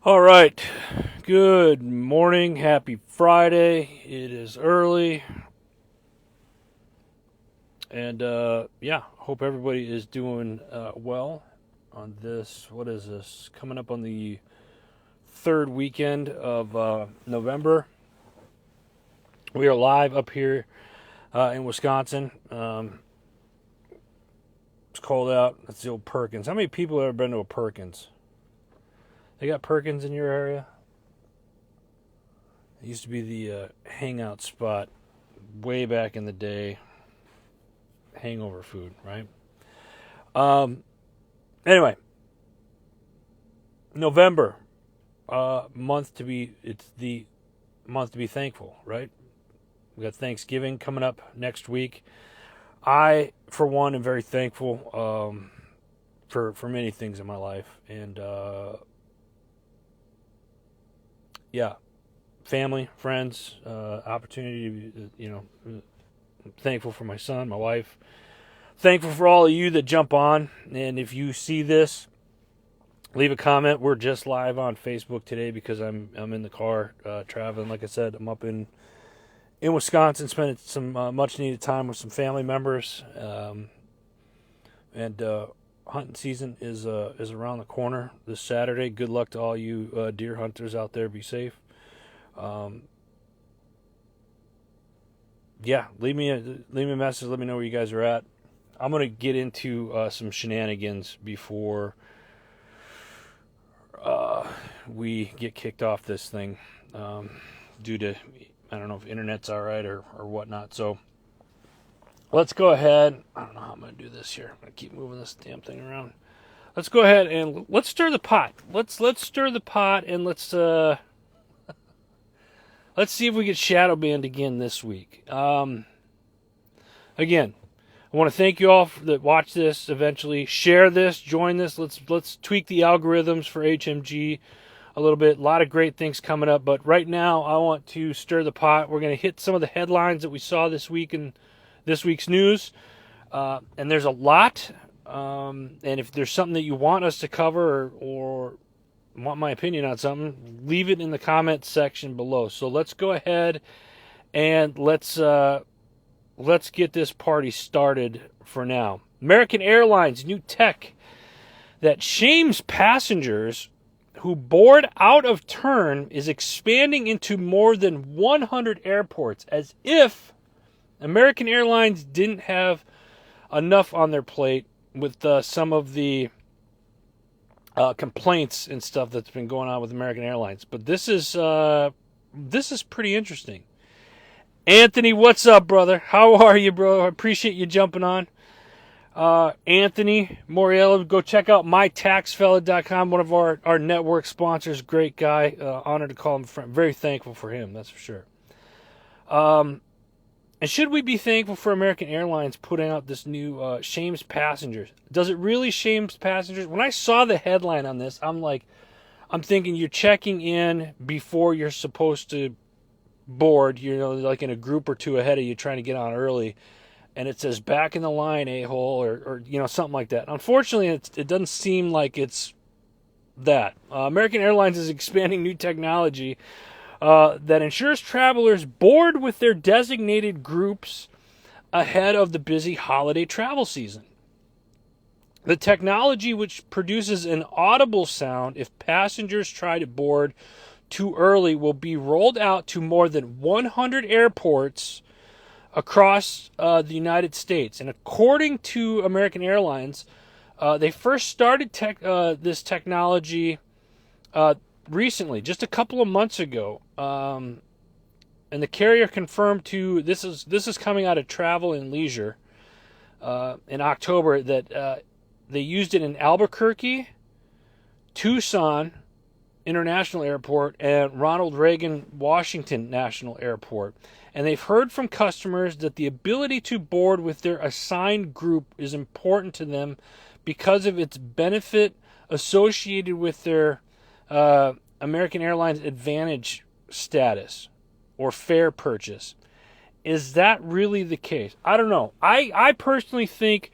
All right. Good morning. Happy Friday. It is early. And hope everybody is doing well on this. What is this? Coming up on the third weekend of November. We are live up here in Wisconsin. It's cold out. That's the old Perkins. How many people have ever been to a Perkins? They got Perkins in your area? It used to be the hangout spot way back in the day. Hangover food, right? Anyway, November, it's the month to be thankful, right? We got Thanksgiving coming up next week. I, for one, am very thankful for many things in my life, and family, friends, opportunity. I'm thankful for my son, my wife. Thankful for all of you that jump on, and if you see this, leave a comment. We're just live on Facebook today because I'm in the car traveling. Like I said, I'm up in Wisconsin, spending some much needed time with some family members, and hunting season is around the corner this Saturday. Good luck to all you deer hunters out there. Be safe. Leave me a message. Let me know where you guys are at. I'm gonna get into some shenanigans before we get kicked off this thing, due to, I don't know if internet's all right or whatnot. So let's go ahead. I don't know how I'm gonna do this here. I'm gonna keep moving this damn thing around. Let's go ahead and let's stir the pot. Let's stir the pot, and let's see if we get shadow banned again this week. Again, I want to thank you all that watch this eventually. Share this, join this. Let's tweak the algorithms for HMG a little bit. A lot of great things coming up, but right now I want to stir the pot. We're going to hit some of the headlines that we saw this week in this week's news, and there's a lot. And if there's something that you want us to cover or want my opinion on something, leave it in the comments section below. So let's go ahead and let's get this party started for now. American Airlines new tech that shames passengers who board out of turn is expanding into more than 100 airports, as if American Airlines didn't have enough on their plate with some of the complaints and stuff that's been going on with American Airlines. But this is pretty interesting. Anthony, what's up, brother? How are you, bro? I appreciate you jumping on. Anthony Moriello, go check out mytaxfella.com, one of our network sponsors. Great guy. Honored to call him a friend. Very thankful for him, that's for sure. And should we be thankful for American Airlines putting out this new shames passengers? Does it really shames passengers? When I saw the headline on this, I'm thinking you're checking in before you're supposed to board, like in a group or two ahead of you trying to get on early, and it says back in the line, a-hole, or something like that. Unfortunately, it doesn't seem like it's that. American Airlines is expanding new technology that ensures travelers board with their designated groups ahead of the busy holiday travel season. The technology, which produces an audible sound if passengers try to board too early, will be rolled out to more than 100 airports across the United States. And according to American Airlines, they first started this technology recently, just a couple of months ago, and the carrier confirmed this is coming out of Travel and Leisure in October, that they used it in Albuquerque, Tucson International Airport, and Ronald Reagan Washington National Airport. And they've heard from customers that the ability to board with their assigned group is important to them because of its benefit associated with their American Airlines Advantage status or fare purchase. Is that really the case? I don't know. I personally think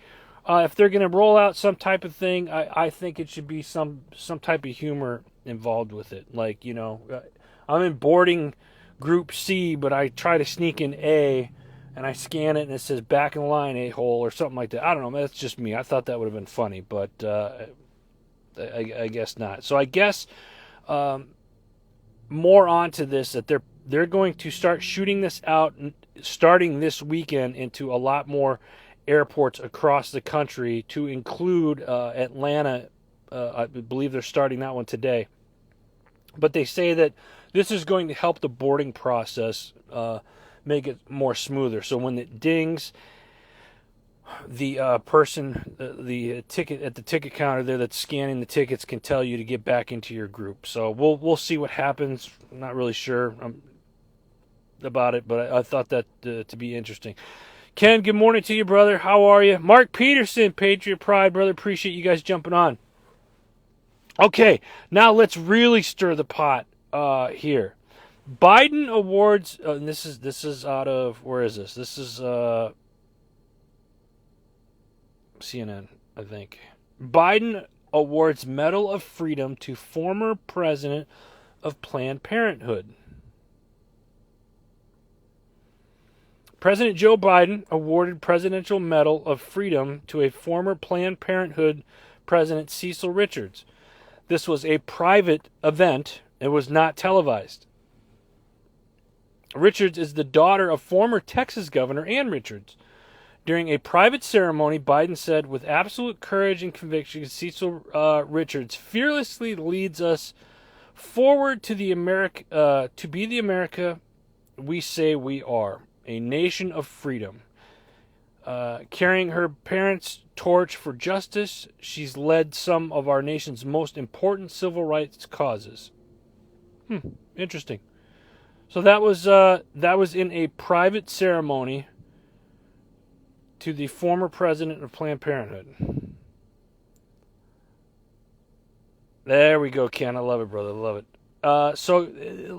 if they're going to roll out some type of thing, I think it should be some type of humor involved with it. Like, I'm in boarding group C, but I try to sneak in A, and I scan it, and it says back in line, a-hole, or something like that. I don't know. That's just me. I thought that would have been funny, but I guess not. So I guess more onto this, that they're going to start shooting this out starting this weekend into a lot more airports across the country, to include Atlanta. I believe they're starting that one today. But they say that this is going to help the boarding process, make it more smoother. So when it dings, the person, the ticket at the ticket counter there that's scanning the tickets, can tell you to get back into your group. So we'll see what happens. I'm not really sure about it, but I thought that to be interesting. Ken, good morning to you, brother. How are you? Mark Peterson, Patriot Pride, brother. Appreciate you guys jumping on. Okay, now let's really stir the pot here. Biden awards, and this is out of, where is this? This is CNN, I think. Biden awards Medal of Freedom to former president of Planned Parenthood. President Joe Biden awarded Presidential Medal of Freedom to a former Planned Parenthood president, Cecil Richards. This was a private event. It was not televised. Richards is the daughter of former Texas Governor Ann Richards. During a private ceremony, Biden said, "With absolute courage and conviction, Cecil Richards fearlessly leads us forward to the to be the America we say we are, a nation of freedom. Carrying her parents' torch for justice, she's led some of our nation's most important civil rights causes." Interesting. So that was in a private ceremony to the former president of Planned Parenthood. There we go, Ken. I love it, brother. I love it. So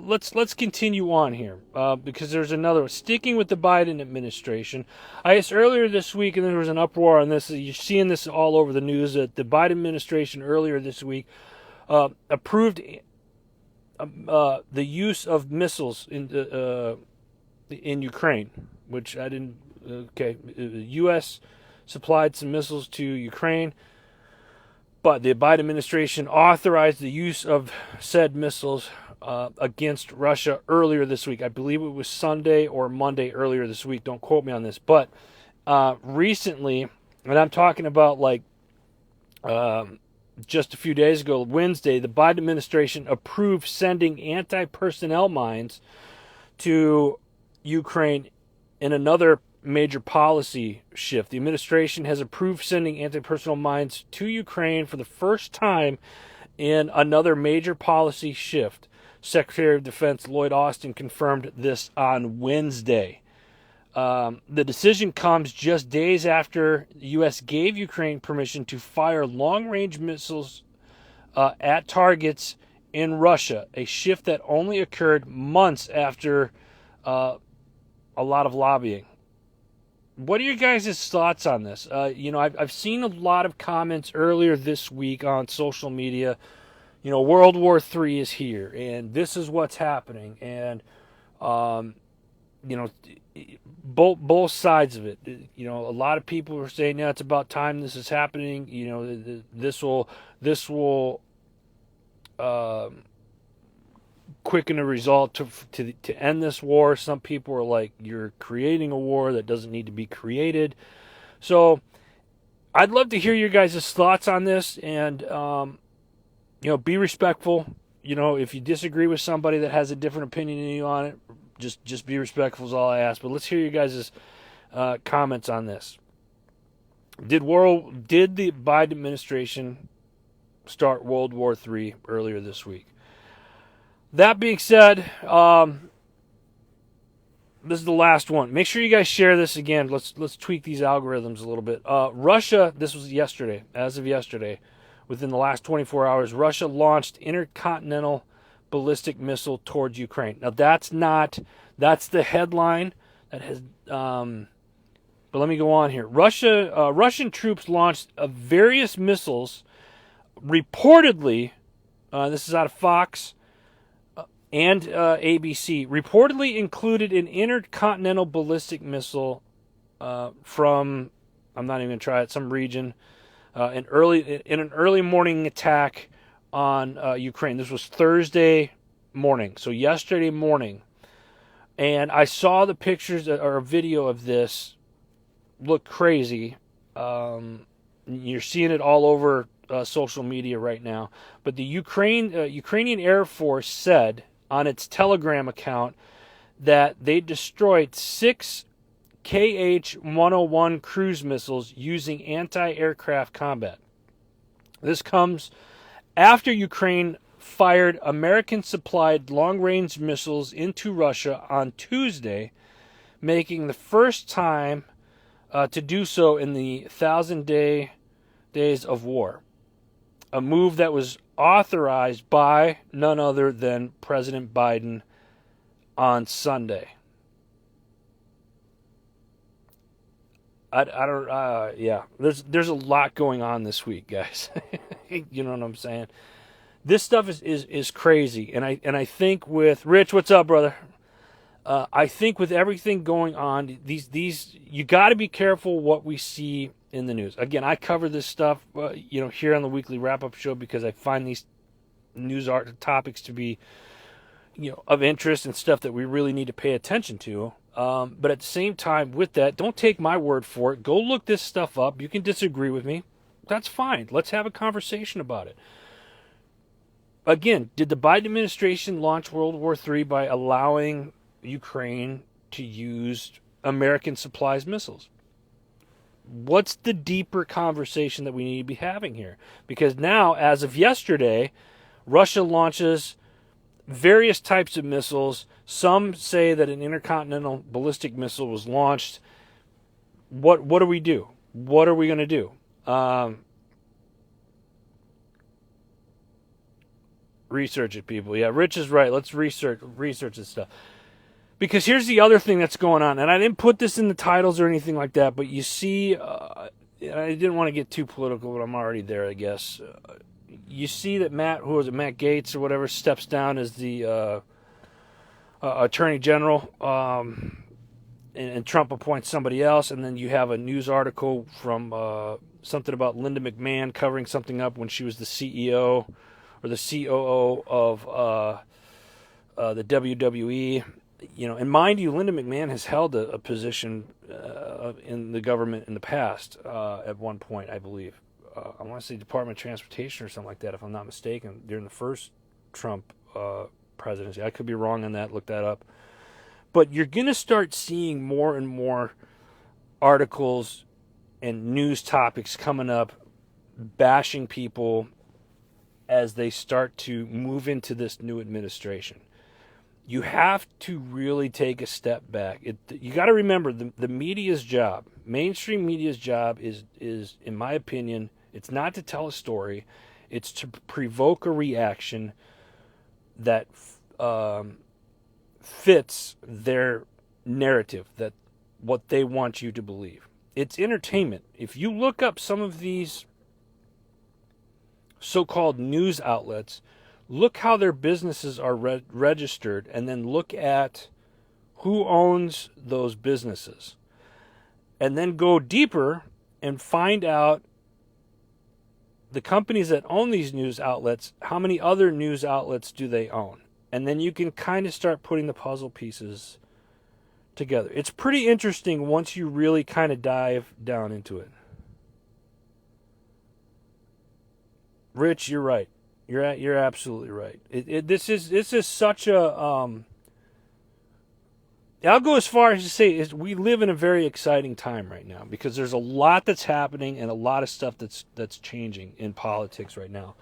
let's continue on here, because there's another one. Sticking with the Biden administration, I guess earlier this week, and there was an uproar on this. You're seeing this all over the news, that the Biden administration earlier this week approved the use of missiles in Ukraine, which I didn't. Okay, the U.S. supplied some missiles to Ukraine, but the Biden administration authorized the use of said missiles against Russia earlier this week. I believe it was Sunday or Monday earlier this week. Don't quote me on this. But recently, and I'm talking about like just a few days ago, Wednesday, the Biden administration approved sending anti-personnel mines to Ukraine in another major policy shift. The administration has approved sending anti-personnel mines to Ukraine for the first time in another major policy shift. Secretary of Defense Lloyd Austin confirmed this on Wednesday. The decision comes just days after the U.S. gave Ukraine permission to fire long-range missiles at targets in Russia, a shift that only occurred months after a lot of lobbying. What are your guys' thoughts on this? I've seen a lot of comments earlier this week on social media. World War III is here, and this is what's happening, and both sides of it. A lot of people are saying, "Yeah, it's about time this is happening." This will quicken a result to end this war. Some people are like, "You're creating a war that doesn't need to be created." So I'd love to hear your guys' thoughts on this, and be respectful. If you disagree with somebody that has a different opinion than you on it, just be respectful is all I ask. But let's hear your guys' comments on this. Did the Biden administration start World War III earlier this week? That being said, this is the last one. Make sure you guys share this again. Let's tweak these algorithms a little bit. Russia, this was yesterday, as of yesterday, within the last 24 hours, Russia launched intercontinental ballistic missile towards Ukraine. Now that's the headline that has, but let me go on here. Russian troops launched various missiles reportedly This is out of Fox and ABC. Reportedly included an intercontinental ballistic missile from, I'm not even going to try it, some region, in an early morning attack on Ukraine. This was Thursday morning, so yesterday morning. And I saw the pictures or a video of this. Look crazy. You're seeing it all over social media right now. But the Ukrainian Air Force said on its Telegram account that they destroyed 6 KH-101 cruise missiles using anti-aircraft combat. This comes after Ukraine fired American-supplied long-range missiles into Russia on Tuesday, making the first time to do so in the 1,000 days of war. A move that was authorized by none other than President Biden on Sunday. There's a lot going on this week, guys. You know what I'm saying? This stuff is crazy, and I think with Rich, what's up, brother? I think with everything going on, these you got to be careful what we see in the news. Again, I cover this stuff, here on the Weekly Wrap Up show because I find these news topics to be, of interest and stuff that we really need to pay attention to. But at the same time, with that, don't take my word for it. Go look this stuff up. You can disagree with me. That's fine. Let's have a conversation about it. Again, did the Biden administration launch World War III by allowing Ukraine to use American supplies missiles? What's the deeper conversation that we need to be having here? Because now, as of yesterday, Russia launches various types of missiles. Some say that an intercontinental ballistic missile was launched. What do we do? What are we going to do? Research it, people. Yeah, Rich is right. Let's research this stuff. Because here's the other thing that's going on, and I didn't put this in the titles or anything like that, but you see, I didn't want to get too political, but I'm already there, I guess. You see that Matt Gaetz or whatever, steps down as the Attorney General, and Trump appoints somebody else, and then you have a news article from something about Linda McMahon covering something up when she was the CEO or the COO of the WWE. And mind you, Linda McMahon has held a position in the government in the past at one point, I believe. I want to say Department of Transportation or something like that, if I'm not mistaken, during the first Trump presidency. I could be wrong on that. Look that up. But you're going to start seeing more and more articles and news topics coming up bashing people as they start to move into this new administration. You have to really take a step back. You got to remember the media's job, mainstream media's job is, in my opinion, it's not to tell a story. It's to provoke a reaction that fits their narrative, that what they want you to believe. It's entertainment. If you look up some of these so-called news outlets, look how their businesses are registered, and then look at who owns those businesses. And then go deeper and find out the companies that own these news outlets, how many other news outlets do they own? And then you can kind of start putting the puzzle pieces together. It's pretty interesting once you really kind of dive down into it. Rich, you're right. You're absolutely right. This is such a I'll go as far as to say we live in a very exciting time right now because there's a lot that's happening and a lot of stuff that's changing in politics right now.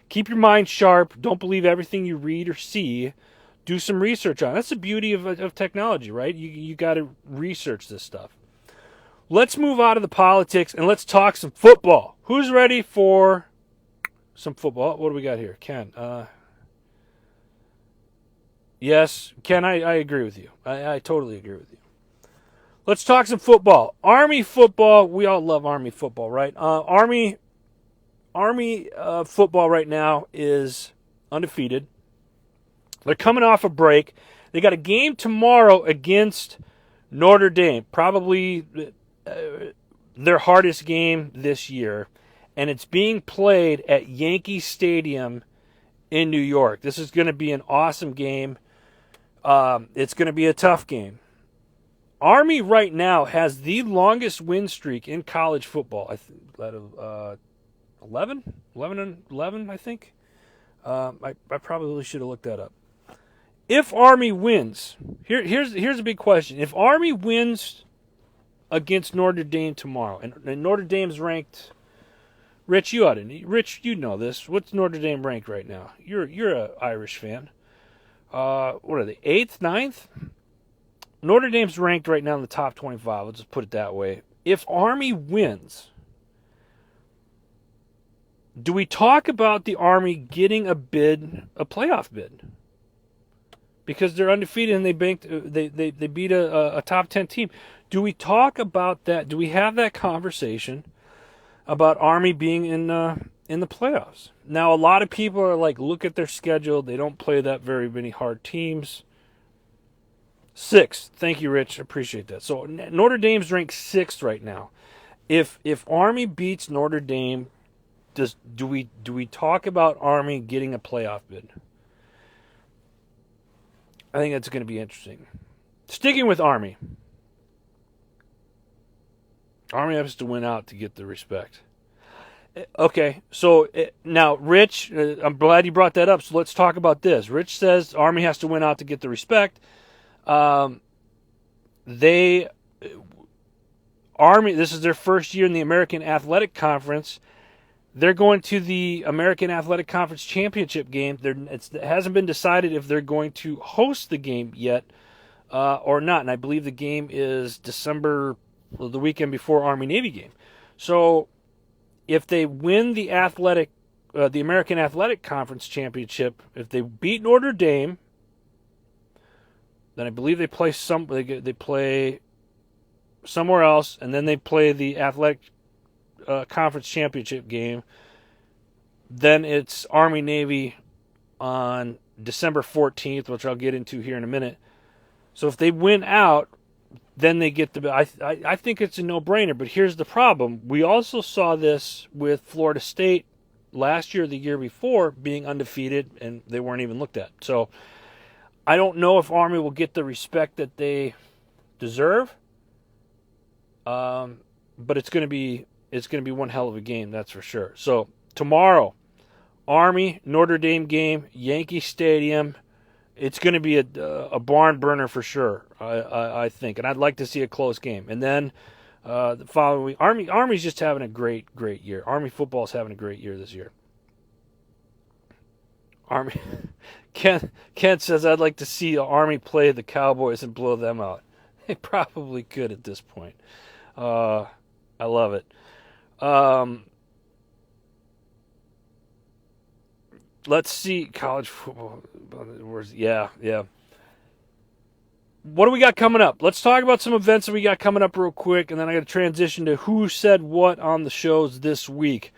Keep your mind sharp. Don't believe everything you read or see. Do some research on it. That's the beauty of technology, right? You got to research this stuff. Let's move out of the politics and let's talk some football. Who's ready for some football? What do we got here? Ken. Yes, Ken, I agree with you. I totally agree with you. Let's talk some football. Army football. We all love Army football, right? Army football right now is undefeated. They're coming off a break. They got a game tomorrow against Notre Dame, probably their hardest game this year, and it's being played at Yankee Stadium in New York. This is going to be an awesome game. It's going to be a tough game. Army right now has the longest win streak in college football. 11, I think. I probably should have looked that up. If Army wins, here's a big question. If Army wins against Notre Dame tomorrow, and Notre Dame's ranked, Rich, you know this. What's Notre Dame ranked right now? You're an Irish fan. What are they? 8th, 9th? Notre Dame's ranked right now in the top 25. Let's just put it that way. If Army wins, do we talk about the Army getting a playoff bid? Because they're undefeated and they beat a top 10 team. Do we talk about that? Do we have that conversation about Army being in the playoffs? Now, a lot of people are like, look at their schedule. They don't play that very many hard teams. 6th. Thank you, Rich. Appreciate that. So Notre Dame's ranked 6th right now. If Army beats Notre Dame, do we talk about Army getting a playoff bid? I think that's going to be interesting. Sticking with Army. Army has to win out to get the respect. Okay, so now, Rich, I'm glad you brought that up, so let's talk about this. Rich says Army has to win out to get the respect. Army, this is their first year in the American Athletic Conference. They're going to the American Athletic Conference Championship game. It hasn't been decided if they're going to host the game yet or not, and I believe the game is the weekend before Army-Navy game. So if they win the American Athletic Conference Championship, if they beat Notre Dame, then I believe they play play somewhere else, and then they play the Athletic Conference Championship game. Then it's Army-Navy on December 14th, which I'll get into here in a minute. So if they win out, then they get the. I think it's a no-brainer. But here's the problem: we also saw this with Florida State last year, the year before, being undefeated, and they weren't even looked at. So I don't know if Army will get the respect that they deserve. But it's going to be one hell of a game, that's for sure. So tomorrow, Army Notre Dame game, Yankee Stadium. It's going to be a barn burner for sure, I think, and I'd like to see a close game. And then the following week, Army's just having a great year. Army football's having a great year this year. Army. Kent says, I'd like to see Army play the Cowboys and blow them out. They probably could at this point. I love it. Let's see college football. Yeah. What do we got coming up? Let's talk about some events that we got coming up real quick, and then I got to transition to who said what on the shows this week.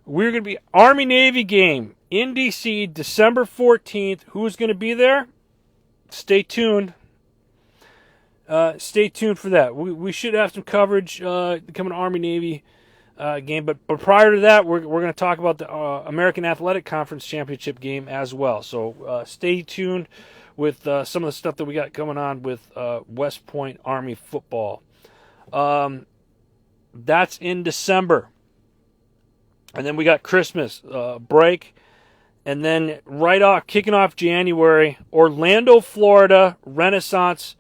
We're going to be Army-Navy game in D.C. December 14th. Who's going to be there? Stay tuned. Stay tuned for that. We should have some coverage coming Army-Navy game, but prior to that, we're going to talk about the American Athletic Conference Championship game as well. So stay tuned with some of the stuff that we got coming on with West Point Army football. That's in December. And then we got Christmas break. And then kicking off January, Orlando, Florida, Renaissance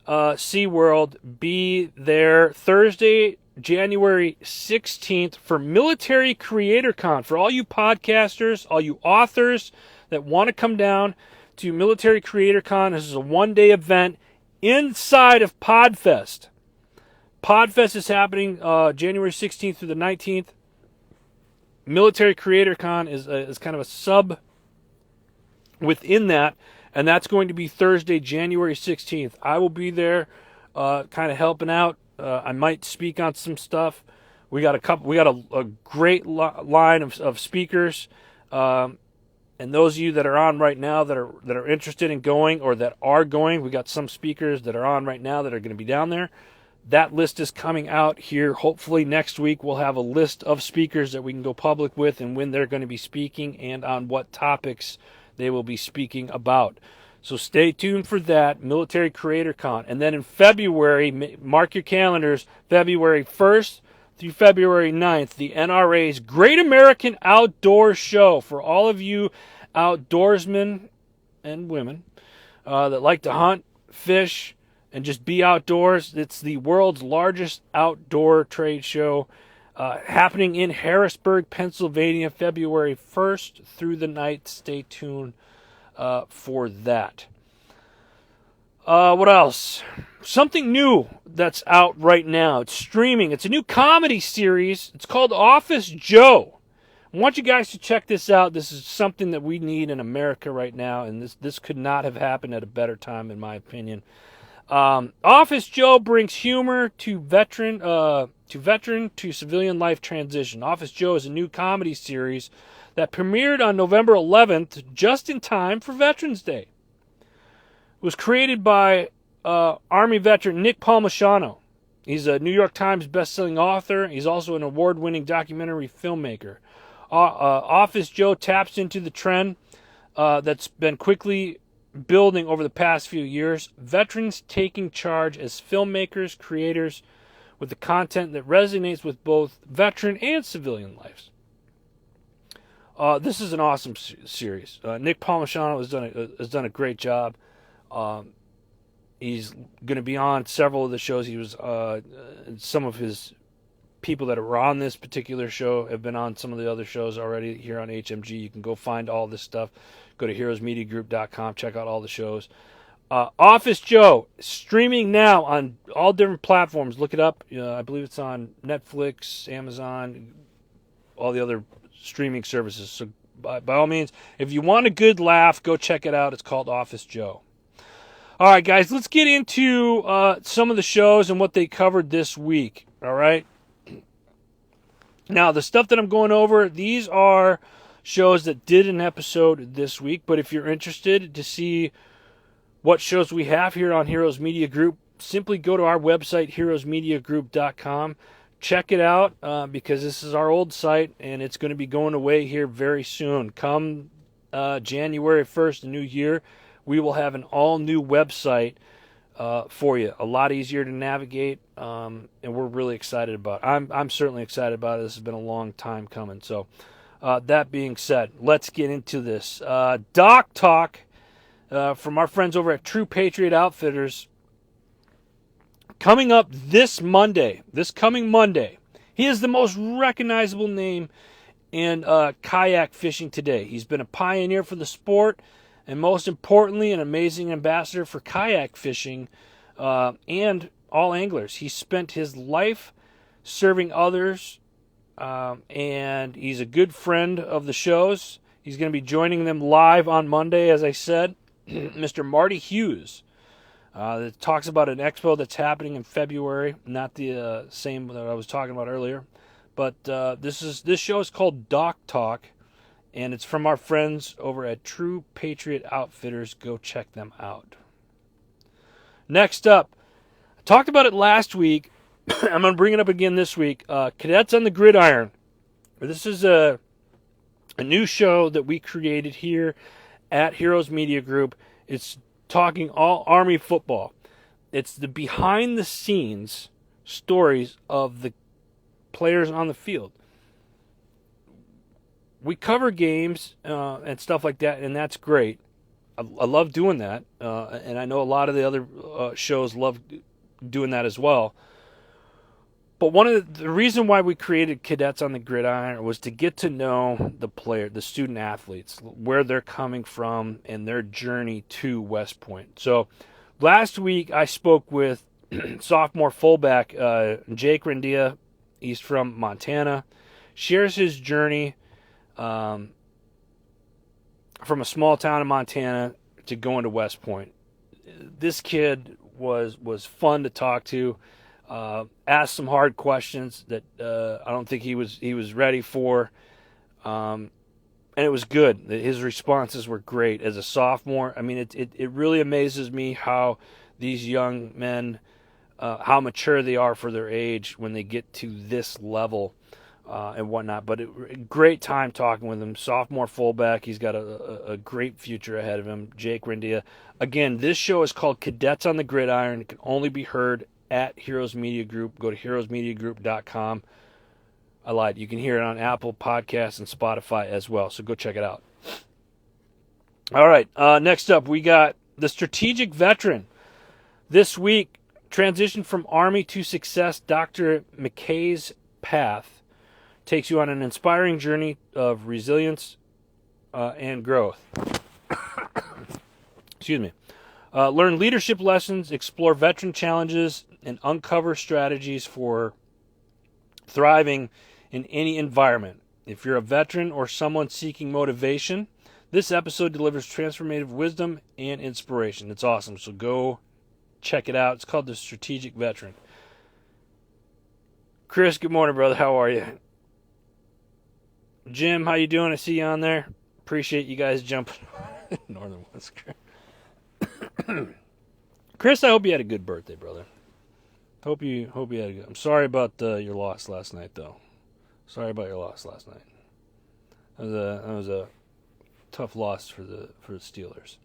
SeaWorld. Be there Thursday, January 16th for Military Creator Con. For all you podcasters, all you authors that want to come down to Military Creator Con, this is a one-day event inside of PodFest. PodFest is happening January 16th through the 19th. Military Creator Con is kind of a sub within that, and that's going to be Thursday, January 16th. I will be there kind of helping out. I might speak on some stuff. We got a great line of speakers. And those of you that are on right now that are interested in going or that are going, we got some speakers that are on right now that are going to be down there. That list is coming out here. Hopefully next week we'll have a list of speakers that we can go public with and when they're going to be speaking and on what topics they will be speaking about. So stay tuned for that, Military Creator Con. And then in February, mark your calendars, February 1st through February 9th, the NRA's Great American Outdoor Show. For all of you outdoorsmen and women that like to hunt, fish, and just be outdoors, it's the world's largest outdoor trade show happening in Harrisburg, Pennsylvania, February 1st through the 9th. Stay tuned for that. What else? Something new that's out right now. It's streaming. It's a new comedy series. It's called Office Joe. I want you guys to check this out. This is something that we need in America right now, and this could not have happened at a better time, in my opinion. Office Joe brings humor to veteran to civilian life transition. Office Joe is a new comedy series that premiered on November 11th, just in time for Veterans Day. It was created by Army veteran Nick Palmisano. He's a New York Times best-selling author. He's also an award-winning documentary filmmaker. Office Joe taps into the trend that's been quickly building over the past few years. Veterans taking charge as filmmakers, creators, with the content that resonates with both veteran and civilian lives. This is an awesome series. Nick Palmisano has done a great job. He's going to be on several of the shows. He was some of his people that were on this particular show have been on some of the other shows already here on HMG. You can go find all this stuff. Go to heroesmediagroup.com. Check out all the shows. Office Joe, streaming now on all different platforms. Look it up. I believe it's on Netflix, Amazon, all the other streaming services. So by all means, if you want a good laugh, go check it out. It's called Office Joe. All right, guys, let's get into some of the shows and what they covered this week. All right. Now, the stuff that I'm going over, these are shows that did an episode this week. But if you're interested to see what shows we have here on Heroes Media Group, simply go to our website, heroesmediagroup.com. Check it out because this is our old site, and it's going to be going away here very soon. Come January 1st, the new year, we will have an all-new website for you. A lot easier to navigate, and we're really excited about it. I'm certainly excited about it. This has been a long time coming. So that being said, let's get into this. Doc Talk from our friends over at True Patriot Outfitters. Coming up this coming Monday, he is the most recognizable name in kayak fishing today. He's been a pioneer for the sport, and most importantly, an amazing ambassador for kayak fishing and all anglers. He spent his life serving others, and he's a good friend of the shows. He's going to be joining them live on Monday, as I said. Mr. Marty Hughes. That talks about an expo that's happening in February, not the same that I was talking about earlier. But this show is called Doc Talk, and it's from our friends over at True Patriot Outfitters. Go check them out. Next up, I talked about it last week. I'm going to bring it up again this week. Cadets on the Gridiron. This is a new show that we created here at Heroes Media Group. It's talking all Army football. It's the behind-the-scenes stories of the players on the field. We cover games and stuff like that, and that's great. I love doing that, and I know a lot of the other shows love doing that as well. But one of the reason why we created Cadets on the Gridiron was to get to know the student athletes, where they're coming from, and their journey to West Point. So last week I spoke with sophomore fullback Jake Rendia. He's from Montana. Shares his journey from a small town in Montana to going to West Point. This kid was fun to talk to. Asked some hard questions that I don't think he was ready for. and it was good. His responses were great as a sophomore. I mean, it really amazes me how these young men, how mature they are for their age when they get to this level and whatnot. But great time talking with him. Sophomore fullback. He's got a great future ahead of him. Jake Rendia. Again, this show is called Cadets on the Gridiron. It can only be heard at Heroes Media Group. Go to heroesmediagroup.com. I lied. You can hear it on Apple Podcasts and Spotify as well, so go check it out. All right, next up, we got the Strategic Veteran. This week, transition from Army to Success, Dr. McKay's path takes you on an inspiring journey of resilience and growth. Excuse me. Learn leadership lessons, explore veteran challenges, and uncover strategies for thriving in any environment. If you're a veteran or someone seeking motivation, this episode delivers transformative wisdom and inspiration. It's awesome, so go check it out. It's called The Strategic Veteran. Chris, good morning, brother. How are you? Jim, how you doing? I see you on there. Appreciate you guys jumping. Northern Whisker. Chris, I hope you had a good birthday, brother. Hope you had a good. I'm sorry about your loss last night, though. Sorry about your loss last night. That was a tough loss for the Steelers.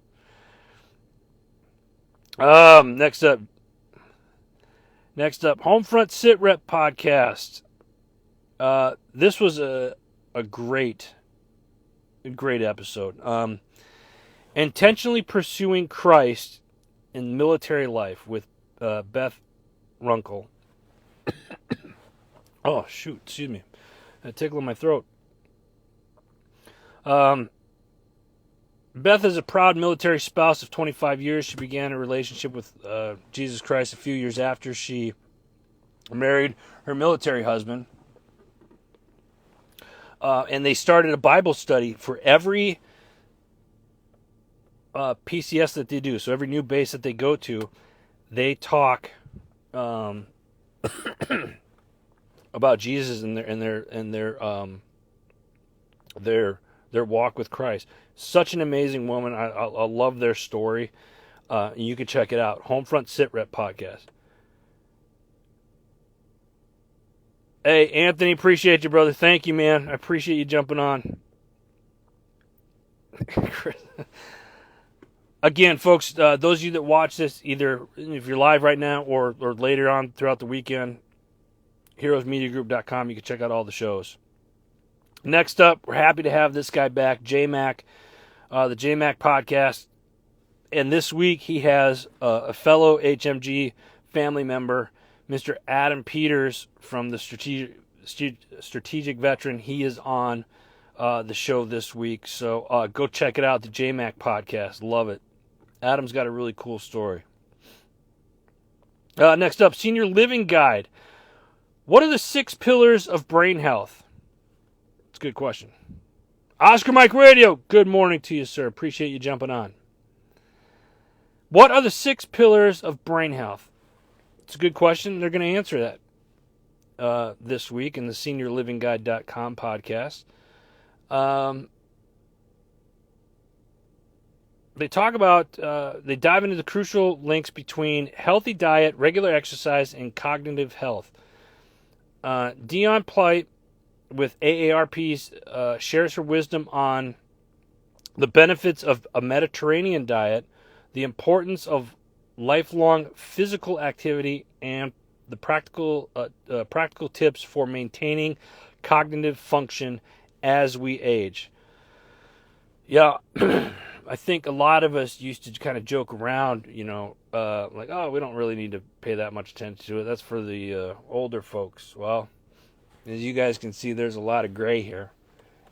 Next up, Homefront Sit Rep podcast. This was a great episode. Intentionally pursuing Christ in military life with Beth Runkle. Oh shoot! Excuse me. A tickle in my throat. Beth is a proud military spouse of 25 years. She began a relationship with Jesus Christ a few years after she married her military husband. And they started a Bible study for every PCS that they do. So every new base that they go to, they talk about Jesus and their walk with Christ. Such an amazing woman. I love their story. You can check it out. Homefront Sit Rep podcast. Hey, Anthony, appreciate you, brother. Thank you, man. I appreciate you jumping on. Again, folks, those of you that watch this, either if you're live right now or later on throughout the weekend, heroesmediagroup.com, you can check out all the shows. Next up, we're happy to have this guy back, J-Mac, the J-Mac podcast. And this week he has a fellow HMG family member, Mr. Adam Peters from the Strategic Veteran. He is on the show this week. So go check it out, the J-Mac podcast. Love it. Adam's got a really cool story. Next up, Senior Living Guide. What are the 6 pillars of brain health? It's a good question. Oscar Mike Radio, good morning to you, sir. Appreciate you jumping on. What are the 6 pillars of brain health? It's a good question. They're going to answer that this week in the SeniorLivingGuide.com podcast. They talk about, they dive into the crucial links between healthy diet, regular exercise, and cognitive health. Dion Plight with AARP's shares her wisdom on the benefits of a Mediterranean diet, the importance of lifelong physical activity, and the practical tips for maintaining cognitive function as we age. Yeah, I think a lot of us used to kind of joke around, like, oh, we don't really need to pay that much attention to it. That's for the older folks. Well, as you guys can see, there's a lot of gray here.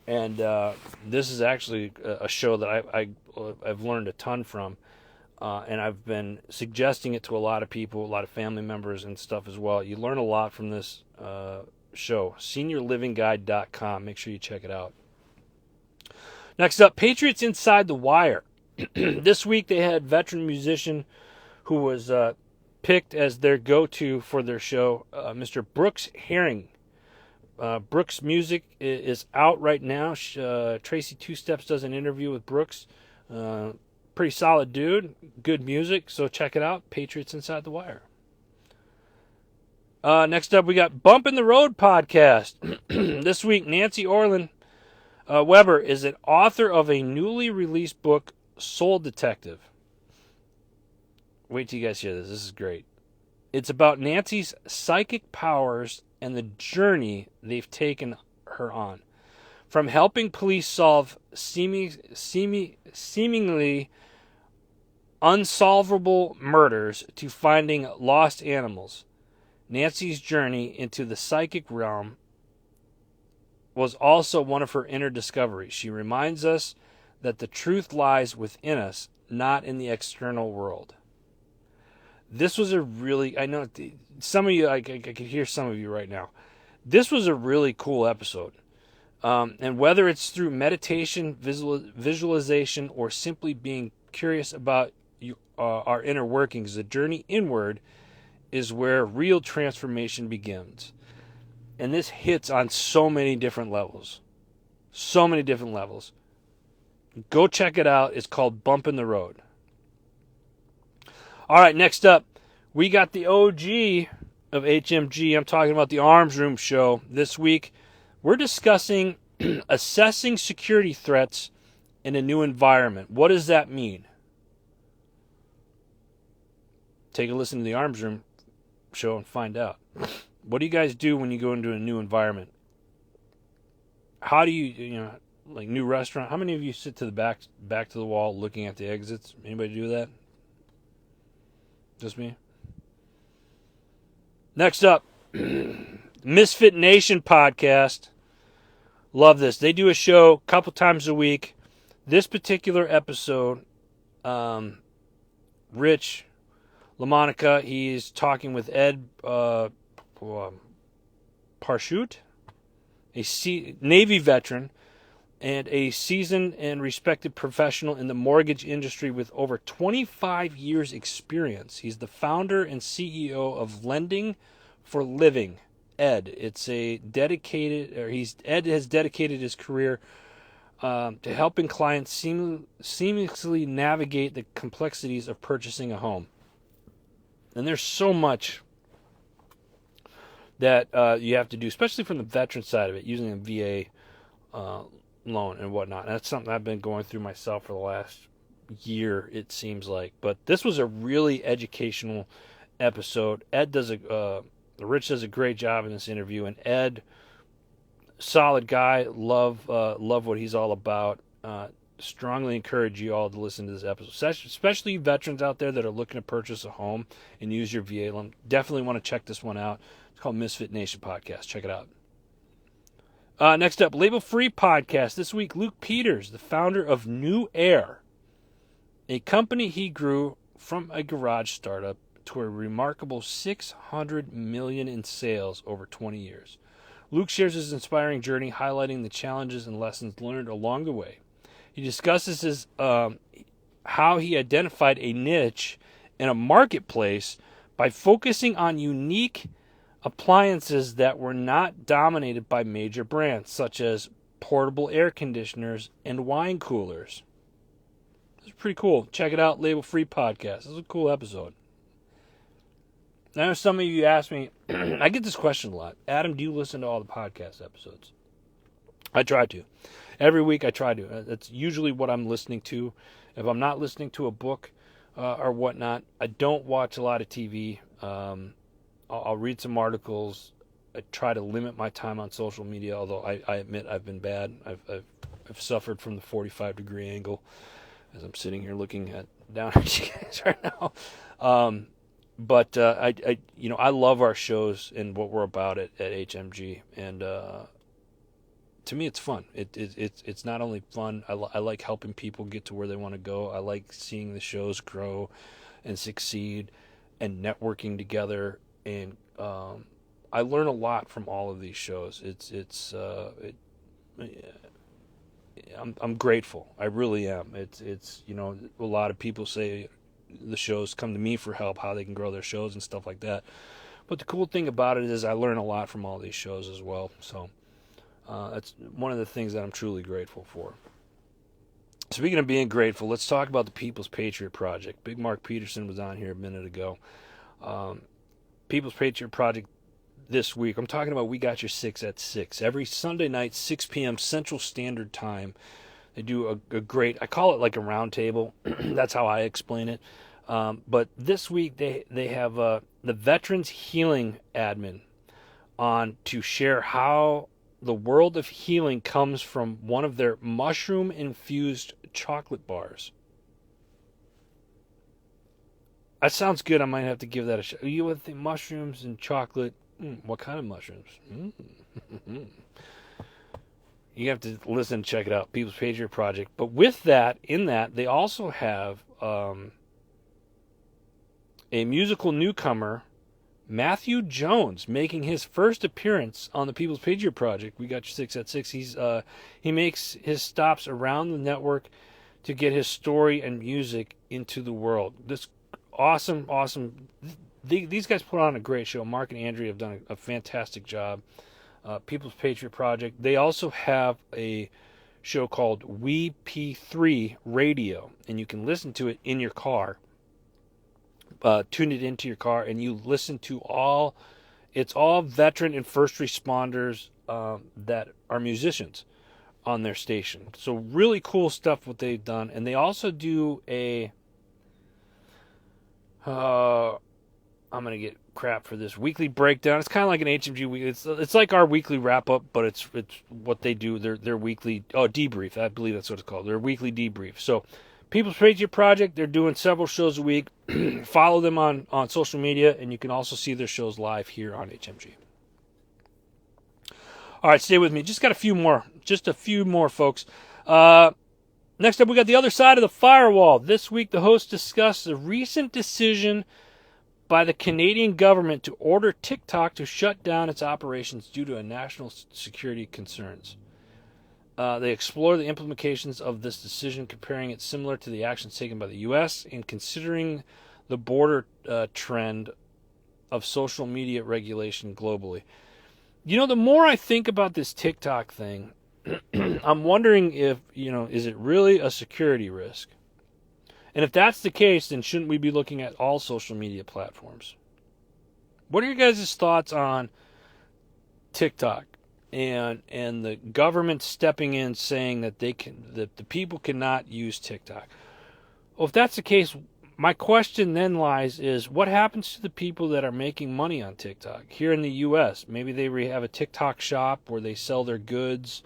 And this is actually a show that I've learned a ton from. And I've been suggesting it to a lot of people, a lot of family members and stuff as well. You learn a lot from this show. SeniorLivingGuide.com. Make sure you check it out. Next up, Patriots Inside the Wire. This week they had veteran musician who was picked as their go-to for their show, Mr. Brooks Herring. Brooks' music is out right now. Tracy Two Steps does an interview with Brooks. Pretty solid dude. Good music, so check it out. Patriots Inside the Wire. Next up, we got Bump in the Road podcast. This week, Nancy Orland Weber is an author of a newly released book, Soul Detective. Wait till you guys hear this. This is great. It's about Nancy's psychic powers and the journey they've taken her on. From helping police solve seemingly unsolvable murders to finding lost animals, Nancy's journey into the psychic realm was also one of her inner discoveries. She reminds us that the truth lies within us, not in the external world. This was a really, I know some of you, I could hear some of you right now. This was a really cool episode. And whether it's through meditation, visualization, or simply being curious about our inner workings, the journey inward is where real transformation begins. And this hits on so many different levels. So many different levels. Go check it out. It's called Bump in the Road. All right, next up, we got the OG of HMG. I'm talking about the Arms Room Show. This week, we're discussing assessing security threats in a new environment. What does that mean? Take a listen to the Arms Room Show and find out. What do you guys do when you go into a new environment? How do you like new restaurant? How many of you sit to the back to the wall looking at the exits? Anybody do that? Just me? Next up, Misfit Nation podcast. Love this. They do a show a couple times a week. This particular episode, Rich LaMonica, he's talking with Ed Parchute, a Navy veteran and a seasoned and respected professional in the mortgage industry with over 25 years experience. He's the founder and CEO of Lending for Living. Ed, Ed has dedicated his career to helping clients seamlessly navigate the complexities of purchasing a home. And there's so much that you have to do, especially from the veteran side of it, using a VA loan and whatnot. And that's something I've been going through myself for the last year, it seems like. But this was a really educational episode. Rich does a great job in this interview, and Ed, solid guy, love what he's all about. Strongly encourage you all to listen to this episode, especially veterans out there that are looking to purchase a home and use your VA loan. Definitely want to check this one out. It's called Misfit Nation Podcast. Check it out. Next up, Label Free Podcast. This week, Luke Peters, the founder of New Air, a company he grew from a garage startup to a remarkable $600 million in sales over 20 years. Luke shares his inspiring journey, highlighting the challenges and lessons learned along the way. He discusses how he identified a niche in a marketplace by focusing on unique appliances that were not dominated by major brands, such as portable air conditioners and wine coolers. This is pretty cool. Check it out, Label Free Podcast. This is a cool episode. Now, some of you ask me, I get this question a lot. Adam, do you listen to all the podcast episodes? I try to. Every week I try to. That's usually what I'm listening to. If I'm not listening to a book or whatnot, I don't watch a lot of TV. I'll read some articles. I try to limit my time on social media, although I admit I've been bad. I've suffered from the 45-degree angle as I'm sitting here looking down at you guys right now. But I love our shows and what we're about at HMG, and to me it's fun. It's not only fun. I like helping people get to where they want to go. I like seeing the shows grow and succeed, and networking together. And I learn a lot from all of these shows. I'm grateful. I really am. It's a lot of people say the shows come to me for help, how they can grow their shows and stuff like that. But the cool thing about it is I learn a lot from all these shows as well. So that's one of the things that I'm truly grateful for. Speaking of being grateful, let's talk about the People's Patriot Project. Big Mark Peterson was on here a minute ago. People's Patriot Project this week. I'm talking about We Got Your 6 at 6. Every Sunday night, 6 p.m. Central Standard Time. They do a great, I call it like a round table. That's how I explain it. But this week they have the Veterans Healing admin on to share how the world of healing comes from one of their mushroom-infused chocolate bars. That sounds good. I might have to give that a shot. You would think mushrooms and chocolate. What kind of mushrooms? You have to listen and check it out. People's Patriot Project. But with that, in that, they also have a musical newcomer, Matthew Jones, making his first appearance on the People's Patriot Project. We Got Your 6 at 6. He makes his stops around the network to get his story and music into the world. This awesome. These guys put on a great show. Mark and Andrea have done a fantastic job. People's Patriot Project. They also have a show called We P3 Radio, and you can listen to it in your car. Tune it into your car, and you listen to it's all veteran and first responders that are musicians on their station. So really cool stuff what they've done. And they also do I'm going to get crap for this weekly breakdown. It's kind of like an HMG weekly. It's like our weekly wrap up, but it's what they do. Their weekly debrief. I believe that's what it's called. Their weekly debrief. So People's Patriot Project, they're doing several shows a week. Follow them on social media, and you can also see their shows live here on HMG. All right, stay with me. Just a few more, folks. Next up, we got the other side of the firewall. This week, the host discussed the recent decision by the Canadian government to order TikTok to shut down its operations due to national security concerns. They explore the implications of this decision, comparing it similar to the actions taken by the U.S. and considering the broader trend of social media regulation globally. You know, the more I think about this TikTok thing, I'm wondering if, is it really a security risk? And if that's the case, then shouldn't we be looking at all social media platforms? What are your guys' thoughts on TikTok and the government stepping in saying that the people cannot use TikTok? Well, if that's the case, my question then lies is what happens to the people that are making money on TikTok here in the U.S.? Maybe they have a TikTok shop where they sell their goods.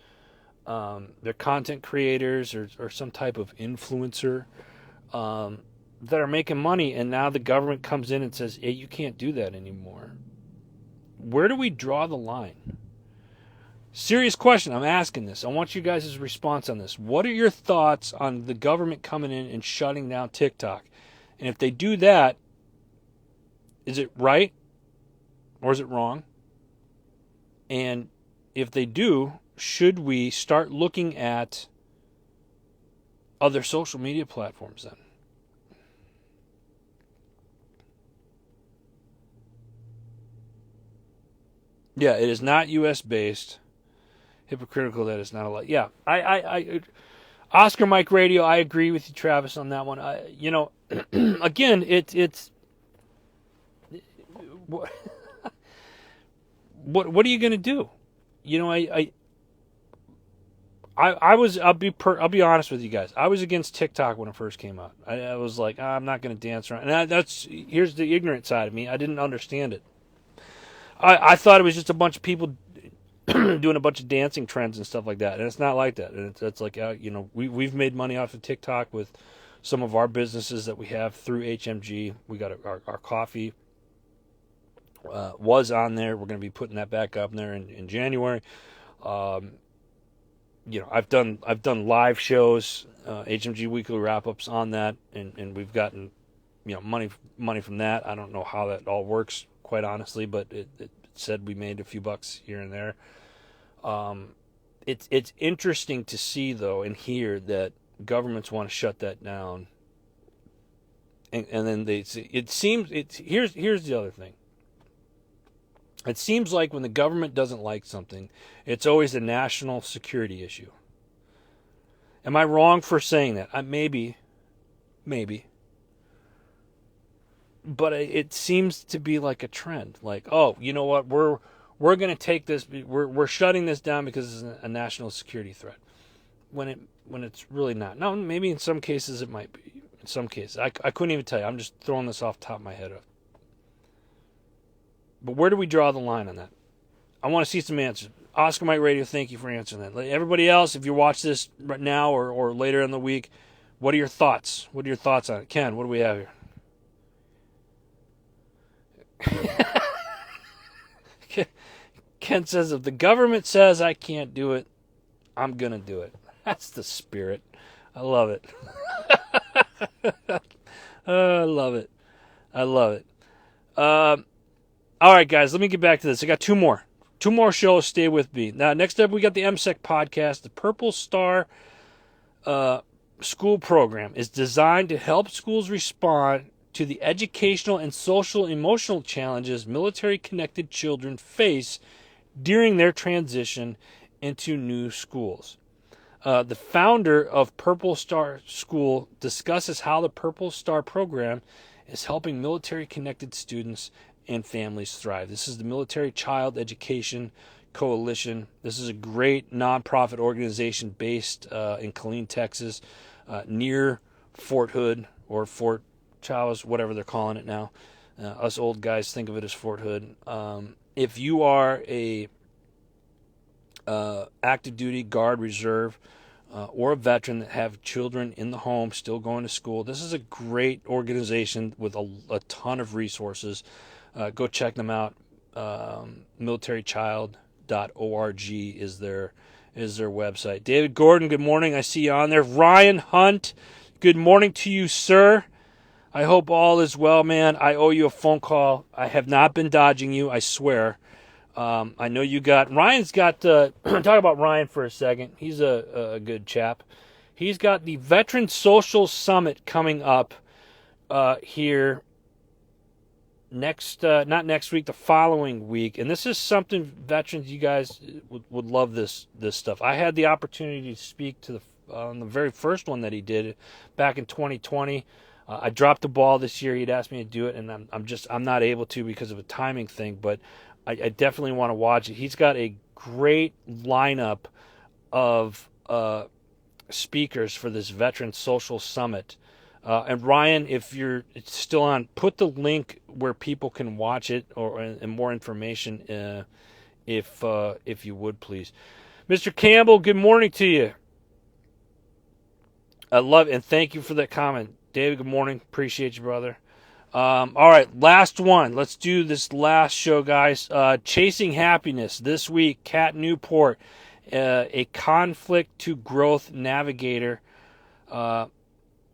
They're content creators or some type of influencer that are making money, and now the government comes in and says, hey, you can't do that anymore. Where do we draw the line? Serious question. I'm asking this. I want you guys' response on this. What are your thoughts on the government coming in and shutting down TikTok? And if they do that, is it right or is it wrong? And if they do, should we start looking at other social media platforms then? Yeah, it is not U.S. based. Hypocritical that it's not allowed. Yeah, I Oscar Mike Radio. I agree with you, Travis, on that one. Again, it's what are you going to do? I'll be honest with you guys. I was against TikTok when it first came out. I was like, I'm not going to dance around. And here's the ignorant side of me. I didn't understand it. I thought it was just a bunch of people doing a bunch of dancing trends and stuff like that, and it's not like that. And it's like, we've made money off of TikTok with some of our businesses that we have through HMG. We got our coffee was on there. We're going to be putting that back up there in January. I've done live shows, HMG Weekly Wrap Ups on that, and we've gotten money from that. I don't know how that all works, quite honestly, but it said we made a few bucks here and there. It's interesting to see though and hear that governments want to shut that down, and then here's the other thing. It seems like when the government doesn't like something, it's always a national security issue. Am I wrong for saying that? Maybe. But it seems to be like a trend. Like, oh, you know what? We're going to take this. We're shutting this down because it's a national security threat. When it's really not. No, maybe in some cases it might be. In some cases, I couldn't even tell you. I'm just throwing this off the top of my head. But where do we draw the line on that? I want to see some answers. Oscar Mike Radio, thank you for answering that. Everybody else, if you watch this right now or later in the week, what are your thoughts? What are your thoughts on it? Ken, what do we have here? Ken says, if the government says I can't do it, I'm going to do it. That's the spirit. I love it. I love it. I love it. All right, guys, let me get back to this. I got two more shows. Stay with me. Now, next up, we got the MSEC podcast. The Purple Star school program is designed to help schools respond to the educational and social emotional challenges military-connected children face during their transition into new schools. The founder of Purple Star School discusses how the Purple Star program is helping military-connected students and families thrive. This is the Military Child Education Coalition. This is a great nonprofit organization based in Killeen, Texas, near Fort Hood or Fort Chavez, whatever they're calling it now. Us old guys think of it as Fort Hood. If you are a active duty, guard, reserve, or a veteran that have children in the home still going to school, this is a great organization with a ton of resources. Go check them out. militarychild.org is their website. David Gordon, good morning. I see you on there. Ryan Hunt, good morning to you, sir. I hope all is well, man. I owe you a phone call. I have not been dodging you, I swear. I know you got... Ryan's got... talk about Ryan for a second. He's a good chap. He's got the Veteran Social Summit coming up here not next week, the following week. And this is something veterans, you guys would love this stuff. I had the opportunity to speak to on the very first one that he did back in 2020. I dropped the ball this year. He'd asked me to do it, and I'm not able to because of a timing thing, but I definitely want to watch it. He's got a great lineup of speakers for this Veteran Social Summit. And Ryan, if you're still on, put the link where people can watch it and more information, if you would, please. Mr. Campbell, good morning to you. I love it, and thank you for that comment. David, good morning. Appreciate you, brother. All right, last one. Let's do this last show, guys. Chasing Happiness this week. Kat Newport, a conflict to growth navigator, and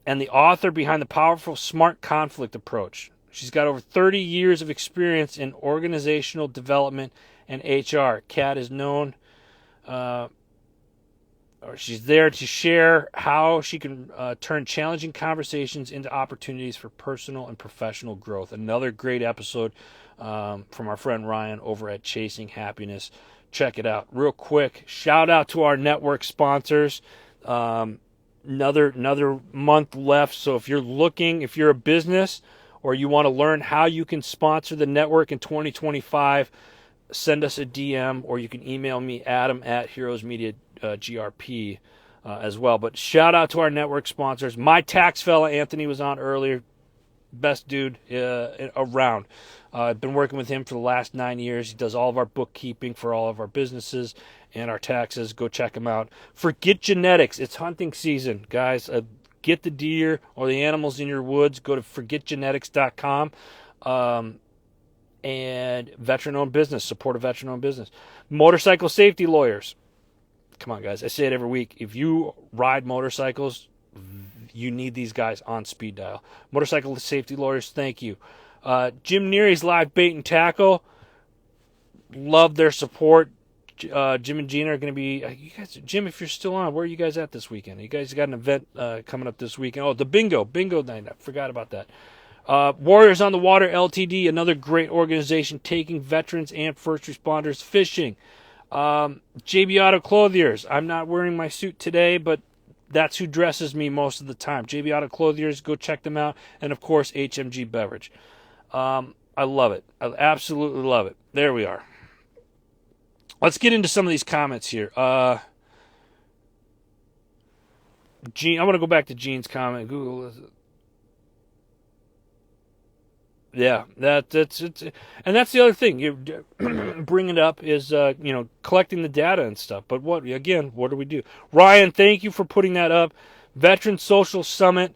the author behind the powerful SMART conflict approach. She's got over 30 years of experience in organizational development and HR. Kat is known, or she's there to share how she can turn challenging conversations into opportunities for personal and professional growth. Another great episode from our friend Ryan over at Chasing Happiness. Check it out. Real quick, shout out to our network sponsors. Another month left, so if you're a business or you want to learn how you can sponsor the network in 2025, send us a DM, or you can email me, Adam at Heroes Media GRP as well. But shout out to our network sponsors. My tax fella, Anthony, was on earlier. Best dude around. I've been working with him for the last 9 years. He does all of our bookkeeping for all of our businesses and our taxes. Go check him out. Forget genetics. It's hunting season, guys. Get the deer or the animals in your woods. Go to forgetgenetics.com. And veteran-owned business. Support a veteran-owned business. Motorcycle safety lawyers. Come on, guys. I say it every week. If you ride motorcycles, you need these guys on speed dial. Motorcycle safety lawyers, thank you. Jim Neary's Live Bait and Tackle. Love their support. Jim and Gina are going to be... you guys, Jim, if you're still on, where are you guys at this weekend? You guys got an event coming up this weekend. Oh, the bingo night. I forgot about that. Warriors on the Water LTD, another great organization taking veterans and first responders fishing. JB Auto Clothiers. I'm not wearing my suit today, but that's who dresses me most of the time. JB Auto Clothiers, go check them out. And, of course, HMG Beverage. I love it. I absolutely love it. There we are. Let's get into some of these comments here. Gene, I'm going to go back to Gene's comment. Google is it? Yeah, that's and that's the other thing you bring it up is collecting the data and stuff. But what do we do? Ryan, thank you for putting that up. Veteran Social Summit,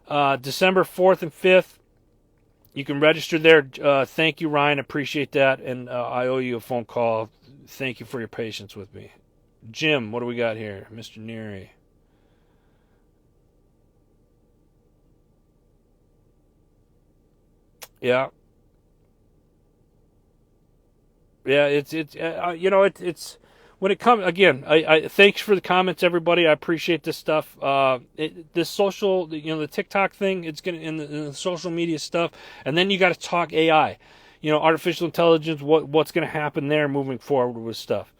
December 4th and 5th. You can register there. Thank you, Ryan. Appreciate that, and I owe you a phone call. Thank you for your patience with me. Jim, what do we got here, Mr. Neary? Yeah. Yeah, it's when it comes again. I thanks for the comments, everybody. I appreciate this stuff. This social, the TikTok thing. It's gonna in the social media stuff, and then you got to talk AI, artificial intelligence. What's gonna happen there moving forward with stuff?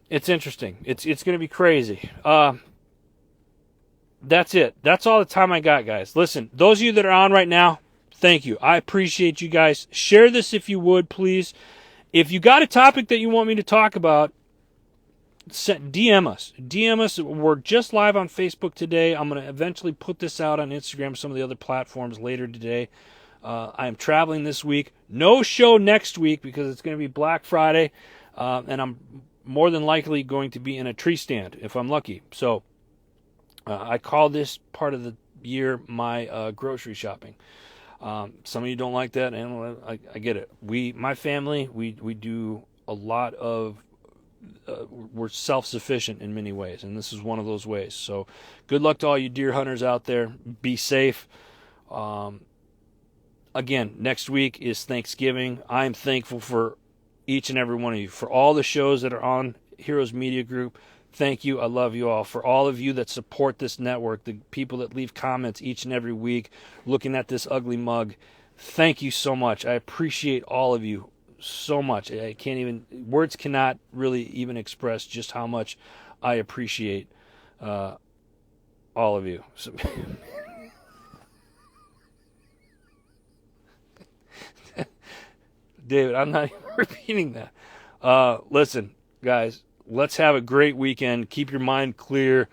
It's interesting. It's gonna be crazy. That's it. That's all the time I got, guys. Listen, those of you that are on right now, thank you. I appreciate you guys. Share this if you would, please. If you got a topic that you want me to talk about, DM us. DM us. We're just live on Facebook today. I'm going to eventually put this out on Instagram, some of the other platforms later today. I am traveling this week. No show next week because it's going to be Black Friday, and I'm more than likely going to be in a tree stand if I'm lucky. So I call this part of the year my grocery shopping. Some of you don't like that, and I get it. My family, we do a lot of, we're self-sufficient in many ways, and this is one of those ways. So good luck to all you deer hunters out there. Be safe. Again, next week is Thanksgiving. I'm thankful for each and every one of you, for all the shows that are on Heroes Media Group. Thank you. I love you all. For all of you that support this network, the people that leave comments each and every week looking at this ugly mug, thank you so much. I appreciate all of you so much. Words cannot really even express just how much I appreciate all of you. So, David, I'm not even repeating that. Listen, guys. Let's have a great weekend. Keep your mind clear.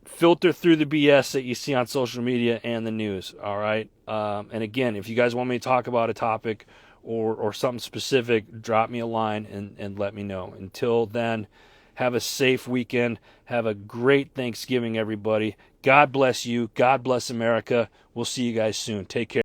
Filter through the BS that you see on social media and the news, all right? And again, if you guys want me to talk about a topic or something specific, drop me a line and let me know. Until then, have a safe weekend. Have a great Thanksgiving, everybody. God bless you. God bless America. We'll see you guys soon. Take care.